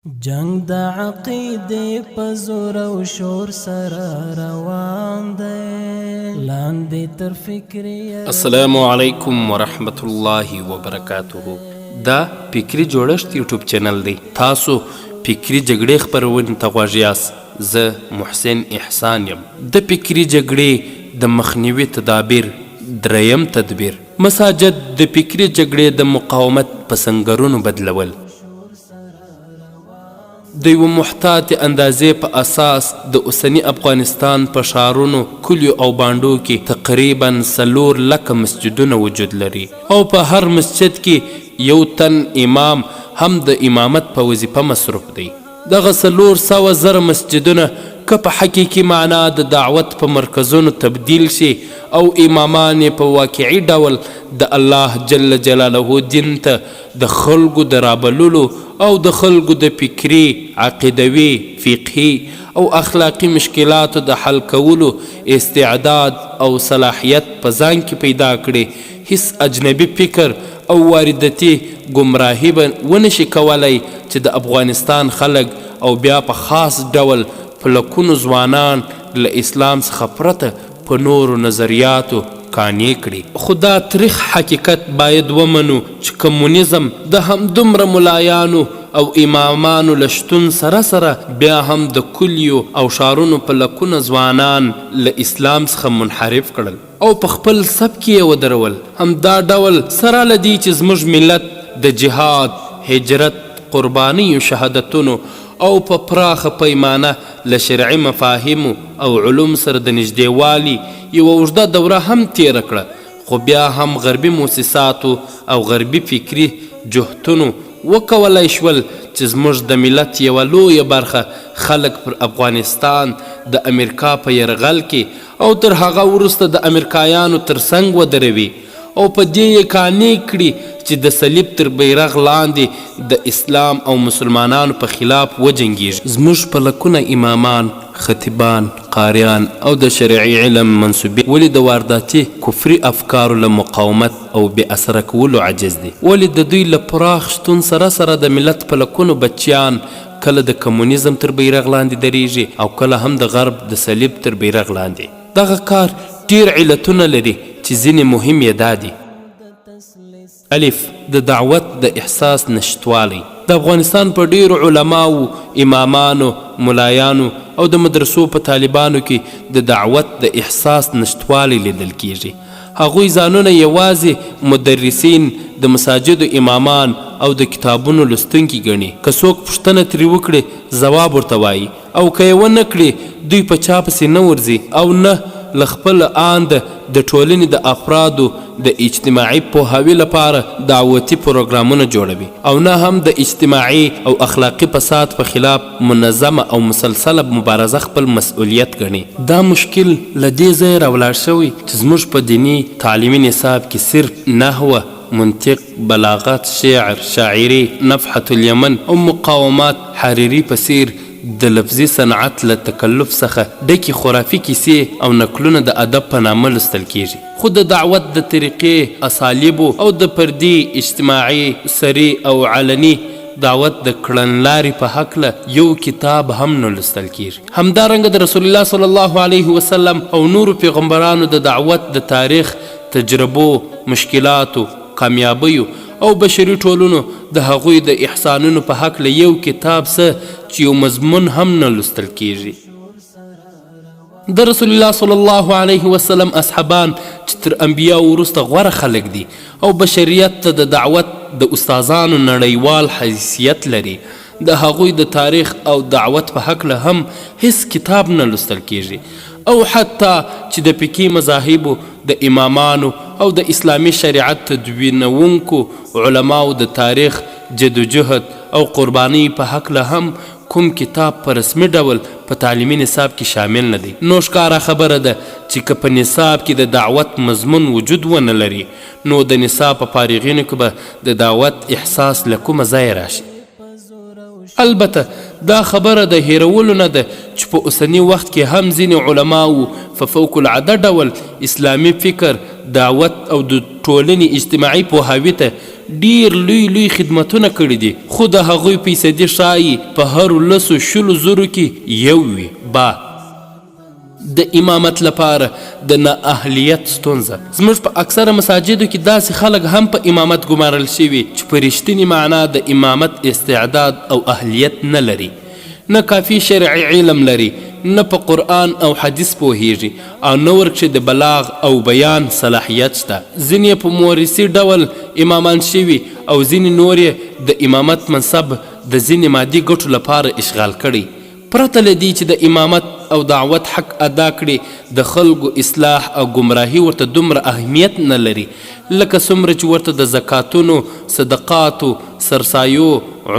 جنگ د عقیدې په زور او شور سره روان دی لاندې تر فکري. السلام علیکم ورحمت الله وبرکاته. دا فکری جوړښت یوټیوب چینل دی. تاسو فکری جګړې خپرونې ته غوږ یاست. زه محسن احسان یم. د فکری جګړې د مخنیوي تدابیر دریم تدبیر مساجد د فکری جګړې د مقاومت په سنګرونو بدلول. د یو محتاط اندازې په اساس د اوسني افغانستان په ښارونو، کلیو او بانډو کې تقریبا 4 لکه مسجدونه وجود لري او په هر مسجد کې یو تن امام هم د امامت په وظیفه مصروف دی. دغه 400,000 مسجدونه که په حقیقي معنا د دعوت په مرکزونو تبدیل شي او امامان په واقعي ډول د الله جل جلاله دین ته د خلکو د رابللو او د خلکو د فکري، عقیدوي، فقهي او اخلاقی مشکلاتو د حل کولو استعداد او صلاحیت په ځان کې پیدا کړي، هیڅ اجنبي فکر او واردتي ګمراهي به ونشي کولی چې د افغانستان خلک او بیا په خاص ډول په لکونو ځوانان له اسلام څخه پرته په نورو نظریاتو قانع کړي. خو دا تریخ حقیقت باید ومنو چې کمونیزم د همدومره ملایانو او امامانو له شتون سره سره بیا هم د کلیو او ښارونو په لکونه ځوانان له اسلام څخه منحرف کړل او په خپل سبک یې ودرول. همدا ډول سره له دې چې زموږ ملت د جهاد، هجرت، قربانیو، شهادتونو او په پراخه پیمانه له شرعي مفاهیمو او علوم سره د نږدېوالي یوه اوږده دوره هم تیره کړه. خو بیا هم غربي موسساتو او غربي فکري جهتونو وکولی شول چې زموږ د ملت یوه لویه برخه خلک پر افغانستان د امریکا په یرغل کې او تر هغه وروسته د امریکایانو تر څنګ ودروي او په دې یې قانع کړي چې د صلیب تر بیرغ لاندې د اسلام او مسلمانانو په خلاف وجنګیږي. زموږ په لکونه امامان، خطیبان، قاریان او د شرعي علم منصوبین ولې د وارداتي کفري افکارو له مقاومت او بې اثره کولو عجز دي؟ ولې د دوی له پراخ شتون سره سره د ملت په لکونو بچیان کله د کمونیزم تر بیرغ لاندې دریږي او کله هم د غرب د صلیب تر بیرغ لاندې؟ دغه کار ډیر علتونه لري چې ځینې مهم یې دا دي: الف، د دعوت د احساس نشتوالی. د افغانستان په ډیرو علماو، امامانو، ملایانو او د مدرسو په طالبانو کې د دعوت د احساس نشتوالی لیدل کیږي. هغوی ځانونه یوازې مدرسین، د مساجدو امامان او د کتابونو لوستونکي ګڼي. که څوک پوښتنه ترې وکړي ځواب ورته وایي او که یې ونه کړي دوی په چا پسې نه ورځي او نه له خپل آند د ټولنې د افرادو د اجتماعي پوهاوي لپاره دعوتي پروګرامونه جوړوي او نه هم د اجتماعي او اخلاقي فساد په خلاف منظمه او مسلسله مبارزه خپل مسؤلیت ګڼي. دا مشکل له دې ځایه راولاړ شوی چې زموږ په دیني تعلیمي نصاب کې صرف نحوه، منطق، بلاغت، شعر، شاعري، نفحة الیمن او مقاومات حریري په څیر د لفظي صنعت له تکلف څخه ډکې خرافي کیسې او نکلونه د ادب په نامه لوستل کیږي. خو د دعوت د طریقې، اسالیبو او د فردي، اجتماعي، سري او علني دعوت د کړنلارې په هکله یو کتاب هم نه لوستل کیږي. همدارنګه د رسول الله صلی الله علیه وسلم او نورو پیغمبرانو د دعوت د تاریخ، تجربو، مشکلاتو، کامیابیو او بشري ټولنو د هغوی د احسانونو په هکله یو کتاب څه چې یو مضمون هم نه لوستل کیږي. د رسول الله صلی الله علیه وسلم اصحابان چې تر انبیاو وروسته غوره خلک دي او بشریت ته د دعوت د استادانو نړیوال حیثیت لري، د هغوی د تاریخ او دعوت په هکله هم هیڅ کتاب نه لوستل کیږي او حتی چې د فقهي مذاهبو د امامانو او د اسلامي شریعت تدوینونکو علماو د تاریخ، جدوجهد او قربانی په هکله هم کوم کتاب په رسمي ډول په تعلیمي نصاب کې شامل نه دی. نو ښکاره خبره ده چې که په نصاب کې د دعوت مضمون وجود ونه لري نو د نصاب په فارغینو کې به د دعوت احساس له کومه ځایه راشي. البته دا خبره د هیرولو نه ده چې په اوسني وخت کې هم ځینې علماو په فوق العاده ډول اسلامي فکر، دعوت او د ټولنې اجتماعي پوهاوي ته ډیر لوی خدمتونه کړي دي، خو د هغوی فیصدي ښایي په هرو 100 کې یو وي. د امامت لپاره د نااهلیت ستونزه. زموږ په اکثره مساجدو کې داسې خلک هم په امامت ګمارل شوي چې په رښتینې معنا د امامت استعداد او اهلیت نه لري، نه کافي شرعي علم لري، نه په قرآن او حدیث پوهیږي، او نه ورکښې د بلاغ او بیان صلاحیت شته. ځینې په مورثي ډول امامان شوي او ځینې نور یې د امامت منصب د ځینې مادي ګټو لپاره اشغال کړي، پرته له دې چې د امامت او دعوت حق ادا کړي. د خلکو اصلاح او گمراهي ورته دومره اهمیت نه لري لکه څومره چې ورته د زکاتونو، صدقاتو، سرسایو،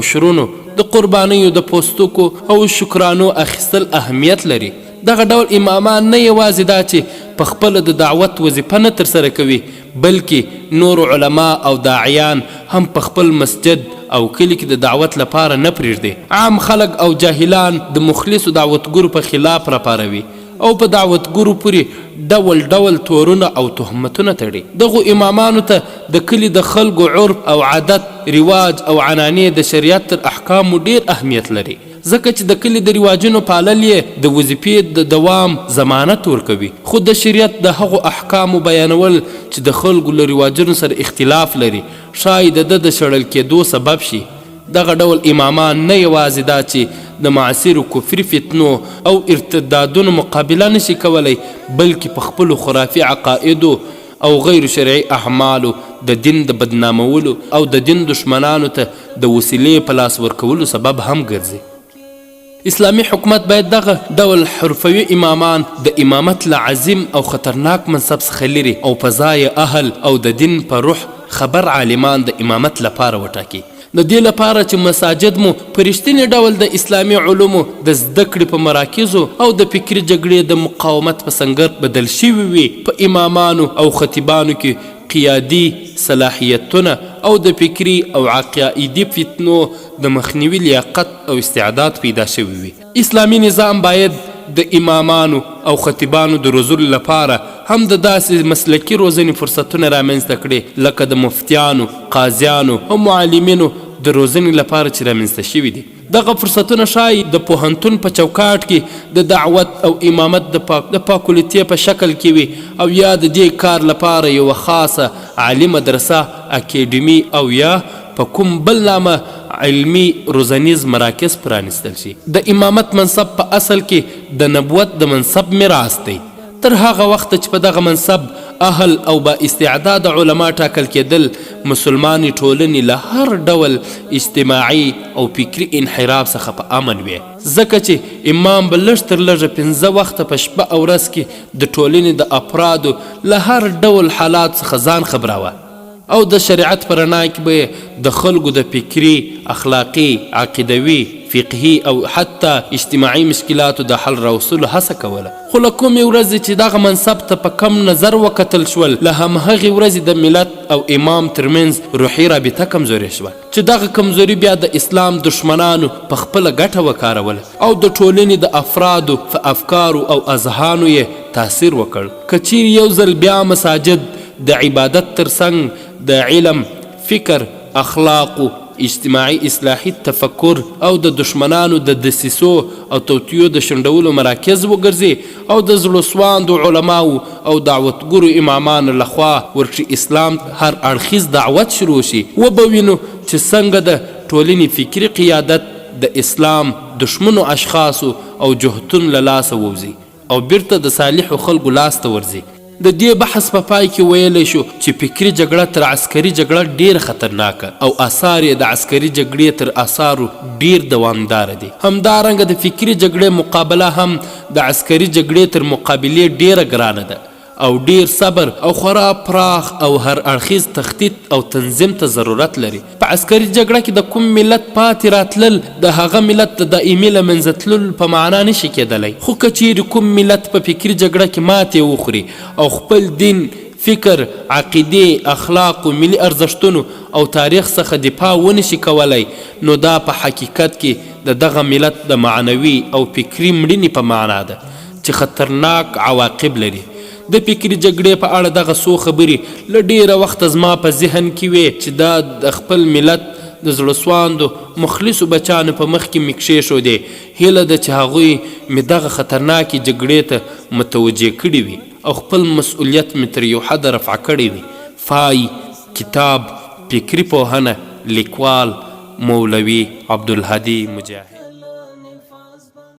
عشرونو، د قربانیو، د پوستکو او شکرانو اخیستل اهمیت لري. دغه ډول امامان نه یوازې دا چې په خپله د دعوت وظیفه نه ترسره کوي، بلکې نور علما او داعیان هم په خپل مسجد او کلی کې د دعوت لپاره نه پرېږدي. عام خلک او جاهلان د مخلصو دعوتګرو په خلاف راپاروي او په دعوتګرو پورې ډول تورونه او تهمتونه تړي. دغو امامانو ته د کلي د خلکو عرف او عادت، رواج او عنانې د شریعت تر احکامو ډیر اهمیت لري، ځکه چې د کلي د رواجونو پالل یې د وظیفې د دوام ضمانت ورکوي. خو د شریعت د هغو احکامو بیانول چې د خلکو له رواجونو سره اختلاف لري ښایي د ده د شړل کېدو سبب شي. دغه ډول امامان نه یوازې دا چې د معاصرو کفري فتنو او ارتدادونو مقابله نشي کولی، بلکې په خپلو خرافي عقایدو او غیر شرعي اعمالو د دین د بدنامولو او د دین دشمنانو ته د وسیلې په لاس ورکولو سبب هم ګرځي. اسلامي حکومت باید دغه ډول حرفوي امامان د امامت له عظیم او خطرناک منصب څخه لري او په ځای اهل او د دین په روح خبر عالمان د امامت لپاره وټاکي. د دې لپاره چې مساجد مو په رښتینې ډول د اسلامي علومو د زده کړې په مراکزو او د فکري جګړې د مقاومت په سنګر بدل شوي وي، په امامانو او خطیبانو کې قیادي صلاحیتونه او د فکري او عقایدي فتنو د مخنیوي لیاقت او استعداد پیدا شوي وي. اسلامي نظام باید د امامانو او خطیبانو د روزلو لپاره هم د داسې مسلکي روزنې فرصتونه رامنځته کړي لکه د مفتیانو، قاضیانو او معلمینو د روزنې لپاره چې رامنځته شوي دي. دغه فرصتونه ښایي د پوهنتون په چوکاټ کې د دعوت او امامت د فاکولټې په شکل کې وي، او یا د دې کار لپاره یوه خاصه عالي مدرسه، اکیډمي او یا په کوم بل نامه علمي روزنیز مراکز پرانیستل شي. د امامت منصب په اصل کې د نبوت د منصب میراث دی. تر هغه وخته چې په دغه منصب اهل او با استعداد علما ټاکل کېدل، مسلمانې ټولنې له هر ډول اجتماعي او فکري انحراف څخه په امن وي، ځکه چې امام به لږ تر لږه 15 وخته په شپه او ورځ کې د ټولنې د افرادو له هر ډول حالات څخه ځان خبراوه، او د شریعت په رڼا کې به د خلکو د فکري، اخلاقي، عقیدوي، فقهي او حتی اجتماعي مشکلاتو د حل راوستلو هڅه کوله. خو له کومې ورځې چې دغه منصب ته په کم نظر وکتل شول، له همهغې ورځې د ملت او امام ترمنځ روحي رابطه کمزورې شوه، چې دغه کمزوري بیا د اسلام دشمنانو په خپله ګټه وکاروله او د ټولنې د افرادو په افکارو او اذهانو یې تاثیر وکړ. که چیرې یو ځل بیا مساجد د عبادت ترڅنګ د علم، فکر، اخلاقو، اجتماعي اصلاحي تفکر او د دشمنانو د دسیسو او توطیو د شنډولو مراکز وګرځي، او د زړه سواندو علماو او دعوتګرو امامانو لخوا ورکړي اسلام هر اړخیز دعوت شروع شي، وبه وینو چې څنګه د ټولنې فکري قیادت د اسلام دشمنو اشخاصو او جهتونو له لاسه ووځي او بیرته د صالحو خلکو لاس ته ورځي. د دې بحث په پای کې ویلی شو چې فکري جګړه تر عسکري جګړه ډېره خطرناکه او آثار یې د عسکري جګړې تر آثارو ډېر دوامداره دي. همدارنګه د فکري جګړې مقابله هم د عسکري جګړې تر مقابلې ډېره ګرانه ده او ډیر صبر او خورا پراخ او هر اړخیز تخطیط او تنظیم ته ضرورت لري. په عسکري جګړه کې د کوم ملت پاتې راتلل د هغه ملت د دائمي له منځه تللو په معنا نشي کېدلی. خو که چیرې کوم ملت په فکري جګړه کې ماتې وخوري او خپل دین، فکر، عقیدې، اخلاق و ملي ارزښتونو او تاریخ څخه دفاع ونشي کولی، نو دا په حقیقت کې د دغه ملت د معنوي او فکري مړینې په معنا ده چې خطرناک عواقب لري. د فکري جګړې په اړه دغه څو خبرې له ډیره وخته زما په ذهن کې وې چې دا د خپل ملت د زړهسواندو مخلصو بچانو په مخ کې مې کښېښودې. هیله ده چې هغوی مې دغه خطرناکې جګړې ته متوجه کړي وي او خپل مسؤلیت مې تر یو حده رفع کړی وي. فای کتاب فکري پوهنه، لیکوال مولوي عبدالهادي مجاهد.